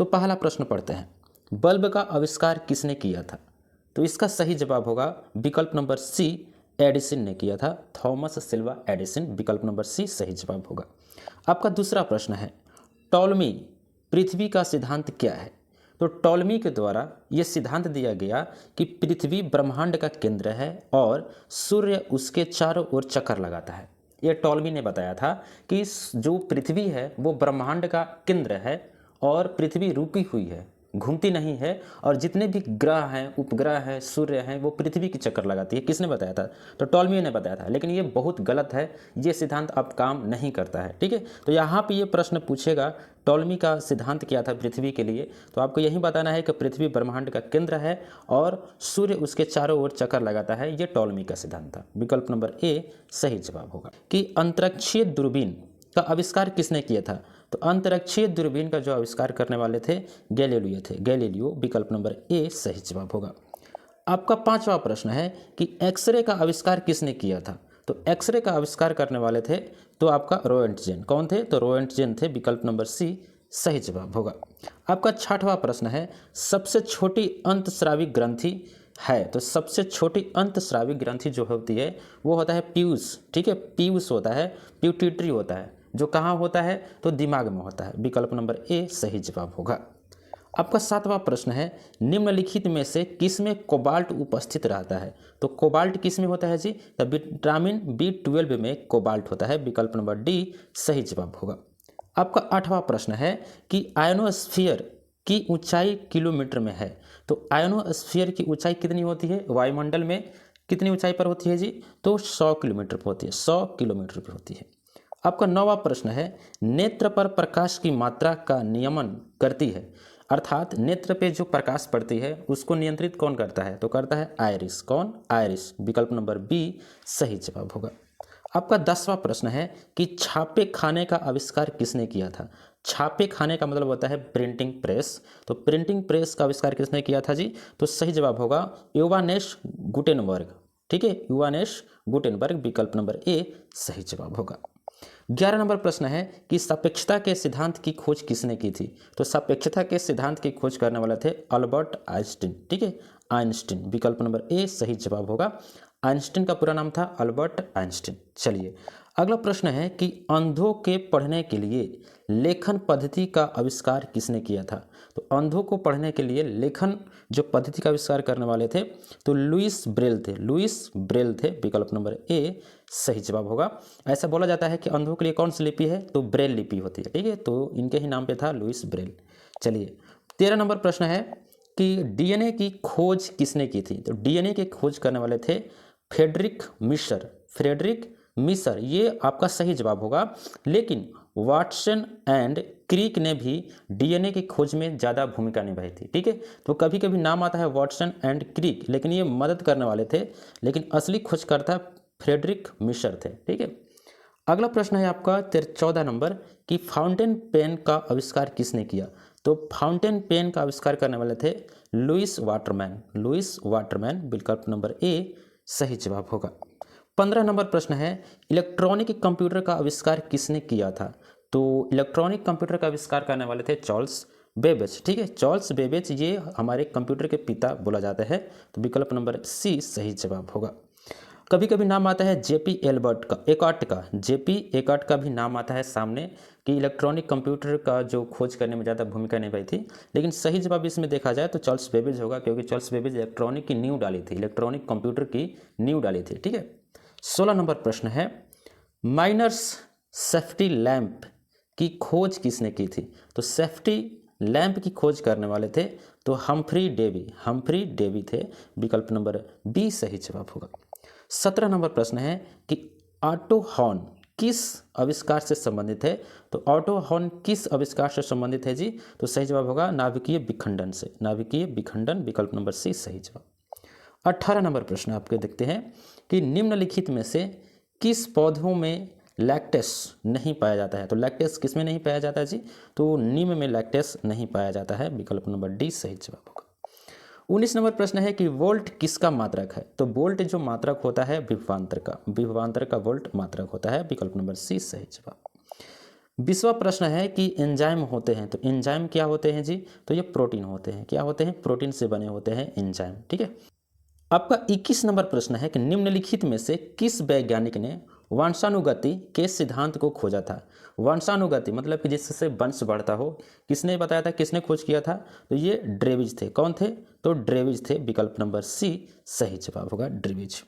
तो पहला प्रश्न पढ़ते हैं, बल्ब का आविष्कार किसने किया था? तो इसका सही जवाब होगा विकल्प नंबर सी, एडिसन ने किया था, थॉमस सिल्वा एडिसन। विकल्प नंबर सी सही जवाब होगा। आपका दूसरा प्रश्न है, टॉलमी पृथ्वी का सिद्धांत क्या है? तो टॉलमी के द्वारा यह सिद्धांत दिया गया कि पृथ्वी ब्रह्मांड का केंद्र है और सूर्य उसके चारों ओर चक्कर लगाता है। यह टॉलमी ने बताया था कि जो पृथ्वी है वो ब्रह्मांड का केंद्र है और पृथ्वी रुकी हुई है, घूमती नहीं है, और जितने भी ग्रह हैं, उपग्रह हैं, सूर्य हैं, वो पृथ्वी की चक्कर लगाती है। किसने बताया था? तो टॉलमी ने बताया था। लेकिन ये बहुत गलत है, ये सिद्धांत अब काम नहीं करता है। ठीक है, तो यहाँ पे ये प्रश्न पूछेगा टॉलमी का सिद्धांत क्या था पृथ्वी के लिए, तो आपको यही बताना है कि पृथ्वी ब्रह्मांड का केंद्र है और सूर्य उसके चारों ओर चक्कर लगाता है। ये टॉलमी का सिद्धांत था। विकल्प नंबर ए सही जवाब होगा। कि अंतरिक्षीय दूरबीन का आविष्कार किसने किया था? तो अंतरिक्षीय दूरबीन का जो आविष्कार करने वाले थे गैलीलियो थे, गैलीलियो। विकल्प नंबर ए सही जवाब होगा। आपका पांचवा प्रश्न है कि एक्सरे का आविष्कार किसने किया था? तो एक्सरे का आविष्कार करने वाले थे तो आपका रोएंटजेन। कौन थे? तो रोएंटजेन थे। विकल्प नंबर सी सही जवाब होगा। आपका छठवां प्रश्न है, सबसे छोटी अंतस्रावी ग्रंथि है? तो सबसे छोटी अंतस्रावी ग्रंथि जो होती है वो होता है पीयूष। ठीक है, पीयूष होता है, प्यूटिटरी होता है, जो कहाँ होता है? तो दिमाग में होता है। विकल्प नंबर ए सही जवाब होगा। आपका सातवां प्रश्न है, निम्नलिखित में से किस में कोबाल्ट उपस्थित रहता है? तो कोबाल्ट किस में होता है जी? तो विटामिन B12 में कोबाल्ट होता है। विकल्प नंबर डी सही जवाब होगा। आपका आठवां प्रश्न है कि आयनोस्फीयर की ऊंचाई किलोमीटर में है। तो आयनोस्फीयर की ऊंचाई कितनी होती है वायुमंडल में? कितनी ऊंचाई पर होती है जी? तो 100 किलोमीटर पर होती है, 100 किलोमीटर पर होती है। आपका नौवां प्रश्न है, नेत्र पर प्रकाश की मात्रा का नियमन करती है, अर्थात नेत्र पे जो प्रकाश पड़ती है उसको नियंत्रित कौन करता है? तो करता है आयरिस। कौन? आयरिस। विकल्प नंबर बी सही जवाब होगा। आपका 10वां प्रश्न है कि छापे खाने का आविष्कार किसने किया था? छापे खाने का मतलब होता है प्रिंटिंग प्रेस। तो प्रिंटिंग प्रेस का आविष्कार किसने किया था जी? तो सही जवाब होगा योवानेश गुटेनबर्ग। ठीक है, योवानेश गुटेनबर्ग। विकल्प नंबर ए सही जवाब होगा। 11 नंबर प्रश्न है कि सापेक्षता के सिद्धांत की खोज किसने की थी? तो सापेक्षता के सिद्धांत की खोज करने वाले थे अल्बर्ट आइंस्टीन। ठीक है, आइंस्टीन। विकल्प नंबर ए सही जवाब होगा। आइंस्टीन का पूरा नाम था अल्बर्ट आइंस्टीन। चलिए, अगला प्रश्न है कि अंधों के पढ़ने के लिए लेखन पद्धति का आविष्कार किसने किया था? तो अंधों को पढ़ने के लिए लेखन जो पद्धति का आविष्कार करने वाले थे तो लुईस ब्रेल थे, लुईस ब्रेल थे। विकल्प नंबर ए सही जवाब होगा। ऐसा बोला जाता है कि अंधों के लिए कौन सी लिपि है? तो ब्रेल लिपि होती है। ठीक है, तो इनके ही नाम पे था लुईस ब्रेल। चलिए, 13 नंबर प्रश्न है कि डीएनए की खोज किसने की थी? तो डीएनए की खोज करने वाले थे फ्रेडरिक मिशर। फ्रेडरिक मिशर, ये आपका सही जवाब होगा। लेकिन वाटसन एंड क्रिक ने भी डीएनए की खोज में ज़्यादा भूमिका निभाई थी। ठीक है, तो कभी कभी नाम आता है वाटसन एंड क्रिक, लेकिन ये मदद करने वाले थे, लेकिन असली खोजकर्ता फ्रेडरिक मिशर थे। ठीक है, अगला प्रश्न है आपका 14 नंबर कि फाउंटेन पेन का आविष्कार किसने किया? तो फाउंटेन पेन का आविष्कार करने वाले थे लुईस वाटरमैन। Lewis Waterman. विकल्प नंबर ए सही जवाब होगा। 15 नंबर प्रश्न है, इलेक्ट्रॉनिक कंप्यूटर का आविष्कार किसने किया था? तो इलेक्ट्रॉनिक कंप्यूटर का आविष्कार करने वाले थे चार्ल्स बेबेज। ठीक है, चार्ल्स बेबेज, ये हमारे कंप्यूटर के पिता बोला जाता है। तो विकल्प नंबर सी सही जवाब होगा। कभी कभी नाम आता है जेपी एल्बर्ट का, एकार्ट का, जेपी एकार्ट का भी नाम आता है सामने कि इलेक्ट्रॉनिक कंप्यूटर का जो खोज करने में ज़्यादा भूमिका निभाई थी। लेकिन सही जवाब इसमें देखा जाए तो चार्ल्स बेबेज होगा, क्योंकि चार्ल्स बेबेज इलेक्ट्रॉनिक की नींव डाली थी, इलेक्ट्रॉनिक कंप्यूटर की नींव डाली थी। ठीक है, 16 नंबर प्रश्न है, माइनर्स सेफ्टी लैंप की खोज किसने की थी? तो सेफ्टी लैंप की खोज करने वाले थे तो हम्फ्री डेवी। हम्फ्री डेवी थे। विकल्प नंबर बी सही जवाब होगा। 17 नंबर प्रश्न है कि ऑटो हॉर्न किस आविष्कार से संबंधित है? तो ऑटो हॉर्न किस आविष्कार से संबंधित है जी? तो सही जवाब होगा नाभिकीय विखंडन से, नाभिकीय विखंडन। विकल्प नंबर सी सही जवाब। 18 नंबर प्रश्न आपके देखते हैं कि निम्नलिखित में से किस पौधों में लैक्टेस नहीं पाया जाता है? तो लैक्टेस किस में नहीं पाया जाता है जी? तो नीम में लैक्टेस नहीं पाया जाता है। विकल्प नंबर डी सही जवाब होगा। 19 नंबर प्रश्न है कि वोल्ट किसका मात्रक है? तो वोल्ट जो मात्रक होता है विभवांतर का, विभवांतर का वोल्ट मात्रक होता है। विकल्प नंबर सी सही जवाब। 20वां प्रश्न है कि एंजाइम होते हैं, तो एंजाइम क्या होते हैं जी? तो ये प्रोटीन होते हैं। क्या होते हैं? प्रोटीन से बने होते हैं एंजाइम। ठीक है। आपका 21 नंबर प्रश्न है कि निम्नलिखित में से किस वैज्ञानिक ने वंशानुगति के सिद्धांत को खोजा था? वंशानुगति मतलब कि जिससे वंश बढ़ता हो, किसने बताया था, किसने खोज किया था? तो ये ड्रेविज थे। कौन थे? तो ड्रेविज थे। विकल्प नंबर सी सही जवाब होगा, ड्रेविज।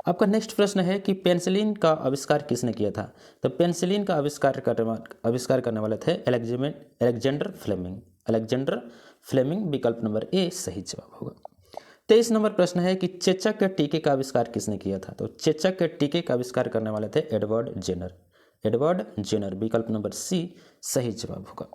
आपका नेक्स्ट प्रश्न है कि पेनिसिलिन का आविष्कार किसने किया था? तो पेनिसिलिन का आविष्कार करने वाले थे अलेक्जेंडर फ्लेमिंग। अलेक्जेंडर फ्लेमिंग, विकल्प नंबर ए सही जवाब होगा। 23 नंबर प्रश्न है कि चेचक के टीके का आविष्कार किसने किया था? तो चेचक के टीके का आविष्कार करने वाले थे एडवर्ड जेनर। एडवर्ड जेनर, विकल्प नंबर सी सही जवाब होगा।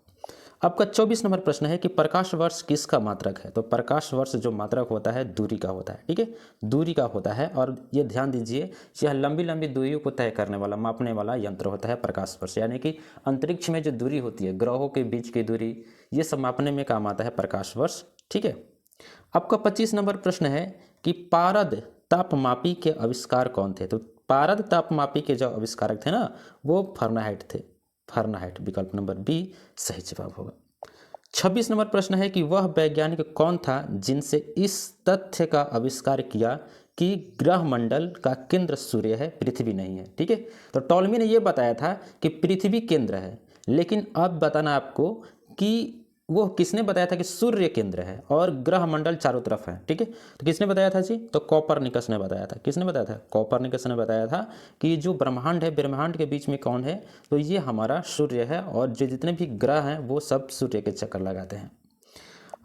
आपका 24 नंबर प्रश्न है कि प्रकाश वर्ष किसका मात्रक है? तो प्रकाश वर्ष जो मात्रक होता है दूरी का होता है। ठीक है, दूरी का होता है। और ये ध्यान दीजिए, यह लंबी लंबी दूरियों को तय करने वाला, मापने वाला यंत्र होता है प्रकाश वर्ष। यानी कि अंतरिक्ष में जो दूरी होती है, ग्रहों के बीच की दूरी, ये सब मापने में काम आता है प्रकाश वर्ष। ठीक है। आपका 25 नंबर प्रश्न है कि पारद तापमापी के आविष्कार कौन थे? तो पारद तापमापी के जो आविष्कारक थे ना, वो फारेनहाइट थे। फारेनहाइट, विकल्प नंबर बी सही जवाब होगा। 26 नंबर प्रश्न है कि वह वैज्ञानिक कौन था जिनसे इस तथ्य का आविष्कार किया कि ग्रह मंडल का केंद्र सूर्य है, पृथ्वी नहीं है। ठीक है, तो टॉलमी ने यह बताया था कि पृथ्वी केंद्र है, लेकिन अब बताना आपको कि वो किसने बताया था कि सूर्य केंद्र है और ग्रह मंडल चारों तरफ है। ठीक है, तो किसने बताया था जी? तो कोपरनिकस ने बताया था। किसने बताया था? कोपरनिकस ने बताया था कि जो ब्रह्मांड है, ब्रह्मांड के बीच में कौन है? तो ये हमारा सूर्य है, और जो जितने भी ग्रह हैं वो सब सूर्य के चक्कर लगाते हैं।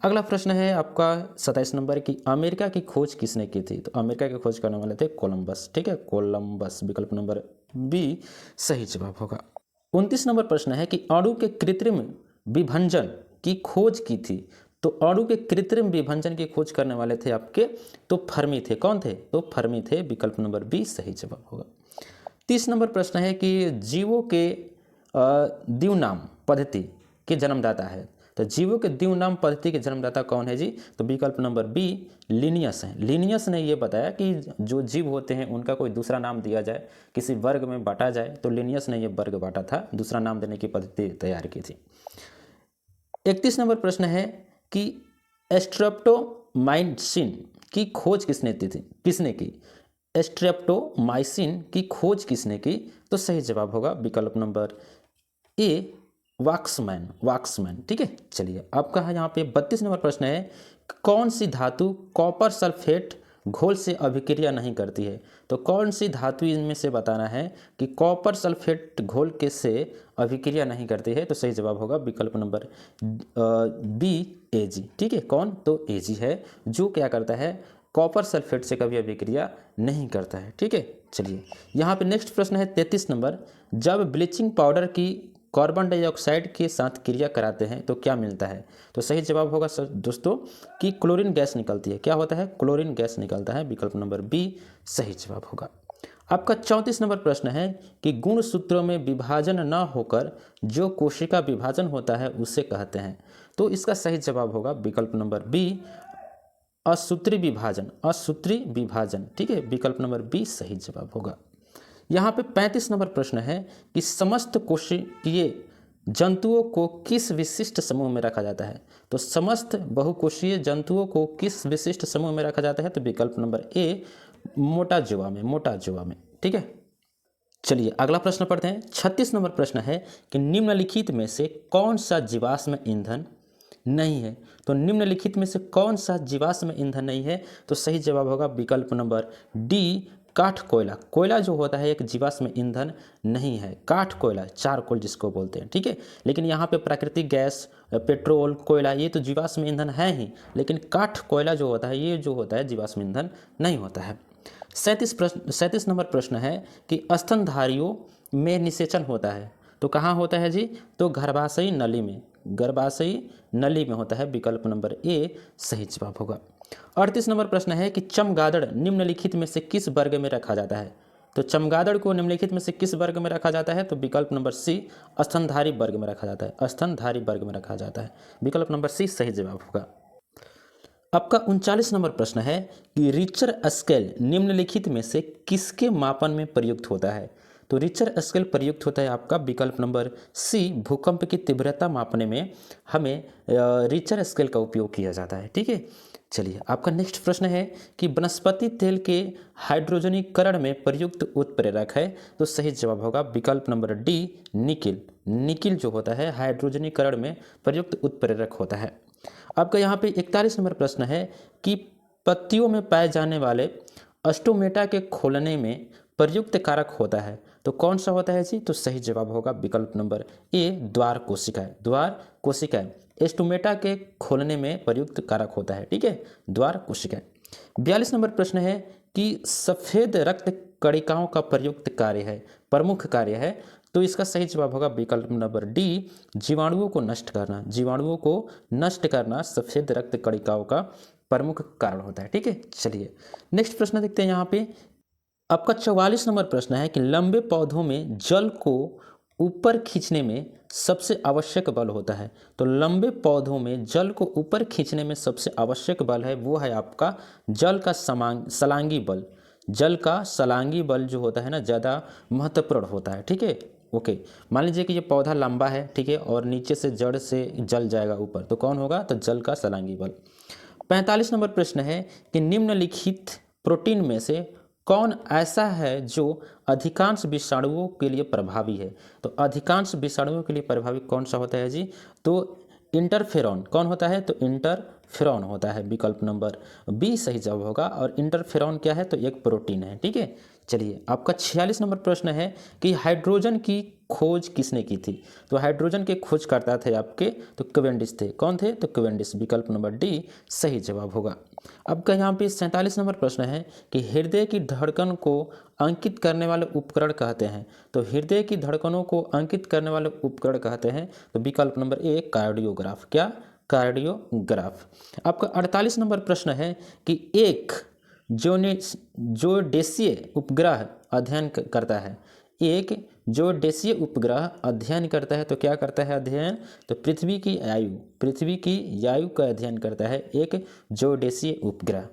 अगला प्रश्न है आपका 27 नंबर की अमेरिका की खोज किसने की थी? तो अमेरिका की खोज करने वाले थे कोलंबस। ठीक है, कोलंबस, विकल्प नंबर बी सही जवाब होगा। 29 नंबर प्रश्न है कि अणु के कृत्रिम विभंजन की खोज की थी। तो अणु के कृत्रिम विभंजन की खोज करने वाले थे आपके, तो फर्मी थे। कौन थे? तो फर्मी थे, विकल्प नंबर बी सही जवाब होगा। 30 नंबर प्रश्न है कि जीवों के द्विनाम पद्धति के जन्मदाता है। तो जीवों के द्विनाम पद्धति के जन्मदाता कौन है जी? तो विकल्प नंबर बी लिनियस है। लिनियस ने यह बताया कि जो जीव होते हैं उनका कोई दूसरा नाम दिया जाए, किसी वर्ग में बांटा जाए, तो लिनियस ने यह वर्ग बांटा था, दूसरा नाम देने की पद्धति तैयार की थी। 31 नंबर प्रश्न है कि स्ट्रेप्टोमाइसिन की खोज किसने की? स्ट्रेप्टोमाइसिन की खोज किसने की? तो सही जवाब होगा विकल्प नंबर ए वाक्समैन। ठीक है, चलिए आपका यहाँ पे 32 नंबर प्रश्न है, कौन सी धातु कॉपर सल्फेट घोल से अभिक्रिया नहीं करती है? तो कौन सी धातु इनमें से बताना है कि कॉपर सल्फेट घोल के से अभिक्रिया नहीं करती है? तो सही जवाब होगा विकल्प नंबर बी एजी। ठीक है, कौन? तो एजी है, जो क्या करता है, कॉपर सल्फेट से कभी अभिक्रिया नहीं करता है। ठीक है, चलिए यहाँ पे नेक्स्ट प्रश्न है 33 नंबर, जब ब्लीचिंग पाउडर की कार्बन डाइऑक्साइड के साथ क्रिया कराते हैं तो क्या मिलता है? तो सही जवाब होगा दोस्तों कि क्लोरीन गैस निकलती है। क्या होता है? क्लोरीन गैस निकलता है, विकल्प नंबर बी सही जवाब होगा। आपका 34 नंबर प्रश्न है कि गुणसूत्रों में विभाजन न होकर जो कोशिका विभाजन होता है उसे कहते हैं। तो इसका सही जवाब होगा विकल्प नंबर बी असूत्री विभाजन। ठीक है, विकल्प नंबर बी सही जवाब होगा। यहाँ पे 35 नंबर प्रश्न है कि समस्त कोशिकीय जंतुओं को किस विशिष्ट समूह में रखा जाता है? तो समस्त बहुकोशीय जंतुओं को किस विशिष्ट समूह में रखा जाता है? तो विकल्प नंबर ए मोटा जुआ में। ठीक है, चलिए अगला प्रश्न पढ़ते हैं। 36 नंबर प्रश्न है कि निम्नलिखित में से कौन सा जीवाश्म ईंधन नहीं है? तो निम्नलिखित में से कौन सा जीवाश्म ईंधन नहीं है? तो सही जवाब होगा विकल्प नंबर डी काठ कोयला। कोयला जो होता है एक जीवाश्म ईंधन नहीं है, काठ कोयला, चारकोल जिसको बोलते हैं। ठीक है, लेकिन यहाँ पे प्राकृतिक गैस, पेट्रोल, कोयला ये तो जीवाश्म ईंधन है ही, लेकिन काठ कोयला जो होता है, ये जो होता है जीवाश्म ईंधन नहीं होता है। 37 नंबर प्रश्न है कि स्तनधारियों में निषेचन होता है। तो कहाँ होता है जी? तो गर्भाशयी नली में होता है, विकल्प नंबर ए सही जवाब होगा। 38 नंबर प्रश्न है कि चमगादड़ निम्नलिखित में से किस वर्ग में रखा जाता है? तो चमगादड़ को निम्नलिखित में से किस वर्ग में रखा जाता है? तो विकल्प नंबर सी स्तनधारी वर्ग में रखा जाता है, विकल्प नंबर सी सही जवाब होगा। आपका 39 नंबर प्रश्न है कि रिचर स्केल निम्नलिखित में से किसके मापन में प्रयुक्त होता है? तो रिचर स्केल प्रयुक्त होता है आपका विकल्प नंबर सी, भूकंप की तीव्रता मापने में हमें रिचर स्केल का उपयोग किया जाता है। ठीक है, चलिए आपका नेक्स्ट प्रश्न है कि वनस्पति तेल के हाइड्रोजनीकरण में प्रयुक्त उत्प्रेरक है। तो सही जवाब होगा विकल्प नंबर डी, निकिल। निकिल जो होता है हाइड्रोजनीकरण में प्रयुक्त उत्प्रेरक होता है। आपका यहाँ पे 41 नंबर प्रश्न है कि पत्तियों में पाए जाने वाले अस्टोमेटा के खोलने में प्रयुक्त कारक होता है। तो कौन सा होता है जी? तो सही जवाब होगा विकल्प नंबर ए, द्वार कोशिकाएं। द्वार कोशिकाएं एस्टोमेटा के खोलने में प्रयुक्त कारक होता है। ठीक है, द्वार कोशिकाएं। 42 नंबर प्रश्न है कि सफेद रक्त कणिकाओं का प्रयुक्त कार्य है, प्रमुख कार्य है। तो इसका सही जवाब होगा विकल्प नंबर डी, जीवाणुओं को नष्ट करना। जीवाणुओं को नष्ट करना सफेद रक्त कणिकाओं का प्रमुख कारण होता है। ठीक है, चलिए नेक्स्ट प्रश्न देखते हैं। यहाँ पे आपका 44 नंबर प्रश्न है कि लंबे पौधों में जल को ऊपर खींचने में सबसे आवश्यक बल होता है। तो लंबे पौधों में जल को ऊपर खींचने में सबसे आवश्यक बल है वो है आपका जल का सलांगी बल। जल का सलांगी बल जो होता है ना, ज़्यादा महत्वपूर्ण होता है। ठीक है, ओके। मान लीजिए कि ये पौधा लंबा है, ठीक है, और नीचे से जड़ से जल जाएगा ऊपर, तो कौन होगा? तो जल का सलांगी बल। 45 नंबर प्रश्न है कि निम्नलिखित प्रोटीन में से कौन ऐसा है जो अधिकांश विषाणुओं के लिए प्रभावी है? तो अधिकांश विषाणुओं के लिए प्रभावी कौन सा होता है जी? तो इंटरफेरॉन। कौन होता है? तो इंटरफेरॉन होता है। विकल्प नंबर बी सही जवाब होगा। और इंटरफेरॉन क्या है? तो एक प्रोटीन है। ठीक है, चलिए आपका 46 नंबर प्रश्न है कि हाइड्रोजन की खोज किसने की थी? तो हाइड्रोजन के खोज करता थे आपके तो कैवेंडिश थे। कौन थे? तो कैवेंडिश। विकल्प नंबर डी सही जवाब होगा। आपका यहाँ पे 47 नंबर प्रश्न है कि हृदय की धड़कन को अंकित करने वाले उपकरण कहते हैं। तो हृदय की धड़कनों को अंकित करने वाले उपकरण कहते हैं तो विकल्प नंबर ए, कार्डियोग्राफ। क्या? कार्डियोग्राफ। आपका 48 नंबर प्रश्न है कि एक ज्योडेसीय उपग्रह अध्ययन करता है। एक ज्योडेसीय उपग्रह अध्ययन करता है तो क्या करता है अध्ययन? तो पृथ्वी की आयु का अध्ययन करता है एक ज्योडेसीय उपग्रह।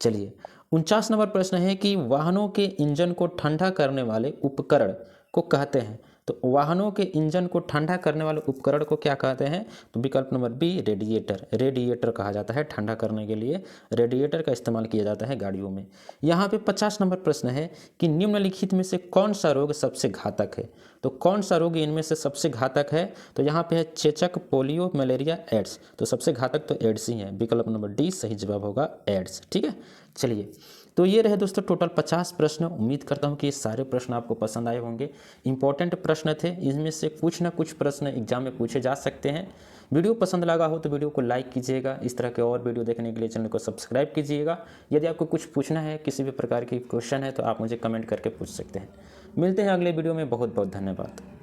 चलिए 49 नंबर प्रश्न है कि वाहनों के इंजन को ठंडा करने वाले उपकरण को कहते हैं। तो वाहनों के इंजन को ठंडा करने वाले उपकरण को क्या कहते हैं? तो विकल्प नंबर बी, रेडिएटर। रेडिएटर कहा जाता है, ठंडा करने के लिए रेडिएटर का इस्तेमाल किया जाता है गाड़ियों में। यहाँ पे 50 नंबर प्रश्न है कि निम्नलिखित में से कौन सा रोग सबसे घातक है? तो कौन सा रोग इनमें से सबसे घातक है? तो यहाँ पे है चेचक, पोलियो, मलेरिया, एड्स। तो सबसे घातक तो एड्स ही है। विकल्प नंबर डी सही जवाब होगा, एड्स। ठीक है, चलिए तो ये रहे दोस्तों टोटल 50 प्रश्न। उम्मीद करता हूँ कि ये सारे प्रश्न आपको पसंद आए होंगे। इंपॉर्टेंट प्रश्न थे, इनमें से कुछ ना कुछ प्रश्न एग्जाम में पूछे जा सकते हैं। वीडियो पसंद लगा हो तो वीडियो को लाइक कीजिएगा। इस तरह के और वीडियो देखने के लिए चैनल को सब्सक्राइब कीजिएगा। यदि आपको कुछ पूछना है, किसी भी प्रकार की क्वेश्चन है तो आप मुझे कमेंट करके पूछ सकते हैं। मिलते हैं अगले वीडियो में। बहुत बहुत धन्यवाद।